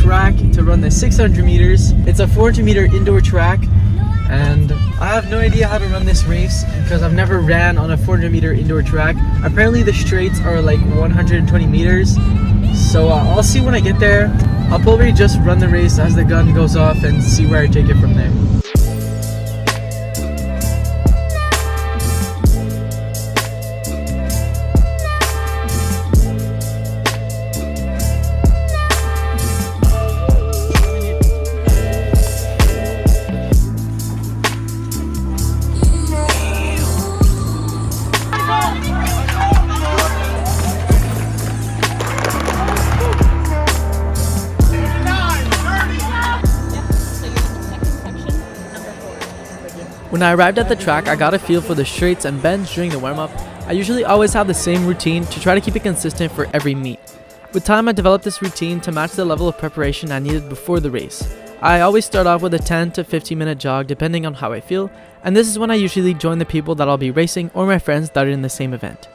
track to run the 600 meters. It's a 400-meter indoor track, and I have no idea how to run this race because I've never ran on a 400-meter indoor track. Apparently the straights are like 120 meters, so I'll see when I get there. I'll probably just run the race as the gun goes off and see where I take it from there. When I arrived at the track, I got a feel for the straights and bends during the warm-up. I usually always have the same routine to try to keep it consistent for every meet. With time, I developed this routine to match the level of preparation I needed before the race. I always start off with a 10 to 15 minute jog depending on how I feel, and this is when I usually join the people that I'll be racing or my friends that are in the same event.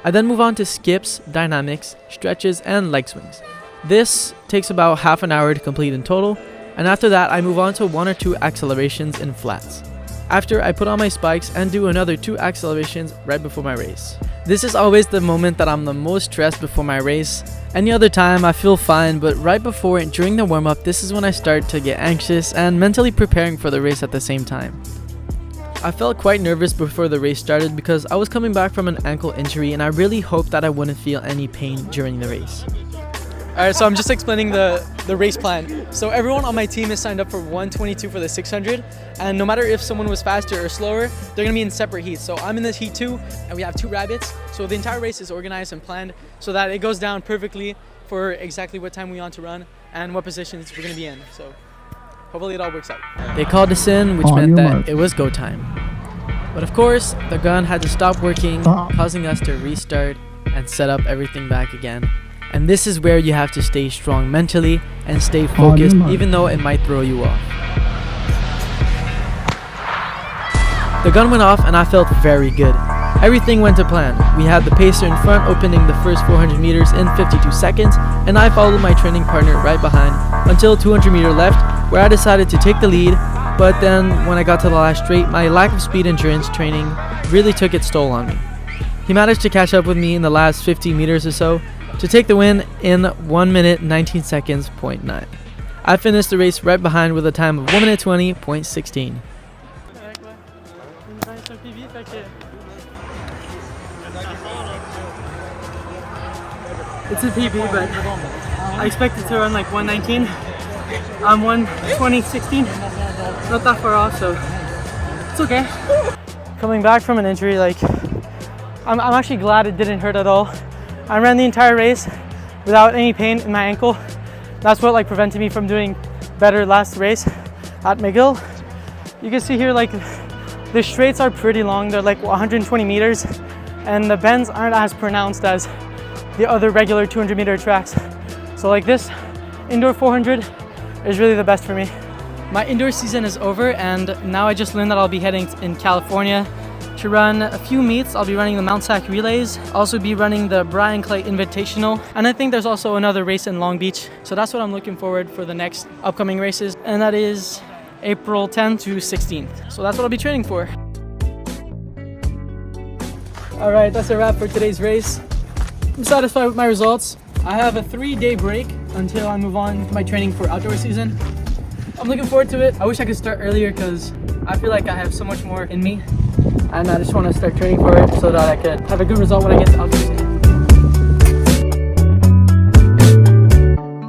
I then move on to skips, dynamics, stretches, and leg swings. This takes about half an hour to complete in total, and after that I move on to 1 or 2 accelerations in flats. After, I put on my spikes and do another 2 accelerations right before my race. This is always the moment that I'm the most stressed before my race. Any other time I feel fine, but right before and during the warm-up, this is when I start to get anxious and mentally preparing for the race at the same time. I felt quite nervous before the race started because I was coming back from an ankle injury and I really hoped that I wouldn't feel any pain during the race. Alright, so I'm just explaining the race plan. So everyone on my team is signed up for 122 for the 600, and no matter if someone was faster or slower, they're going to be in separate heats. So I'm in this heat 2, and we have 2 rabbits. So the entire race is organized and planned so that it goes down perfectly for exactly what time we want to run and what positions we're going to be in. So hopefully it all works out. They called us in, which meant that it was go time. But of course, the gun had to stop working, causing us to restart and set up everything back again. And this is where you have to stay strong mentally and stay focused even though it might throw you off. The gun went off and I felt very good. Everything went to plan. We had the pacer in front opening the first 400 meters in 52 seconds, and I followed my training partner right behind until 200 meter left, where I decided to take the lead. But then when I got to the last straight, my lack of speed endurance training really took its toll on me. He managed to catch up with me in the last 50 meters or so to take the win in 1 minute 19 seconds, 0.9. I finished the race right behind with a time of 1 minute 20.16. It's a PB, but I expected to run like 119. I'm 120.16, not that far off, so it's okay. Coming back from an injury, like I'm actually glad it didn't hurt at all. I ran the entire race without any pain in my ankle. That's what prevented me from doing better last race at McGill. You can see here the straights are pretty long. They're like 120 meters and the bends aren't as pronounced as the other regular 200 meter tracks. So this indoor 400 is really the best for me. My indoor season is over and now I just learned that I'll be heading in California to run a few meets. I'll be running the Mount Sac Relays, also be running the Brian Clay Invitational, and I think there's also another race in Long Beach. So that's what I'm looking forward for the next upcoming races, and that is April 10th to 16th. So that's what I'll be training for. Alright, that's a wrap for today's race. I'm satisfied with my results. I have a 3-day break until I move on to my training for outdoor season. I'm looking forward to it. I wish I could start earlier because I feel like I have so much more in me. And I just want to start training for it so that I could have a good result when I get to outdoor season.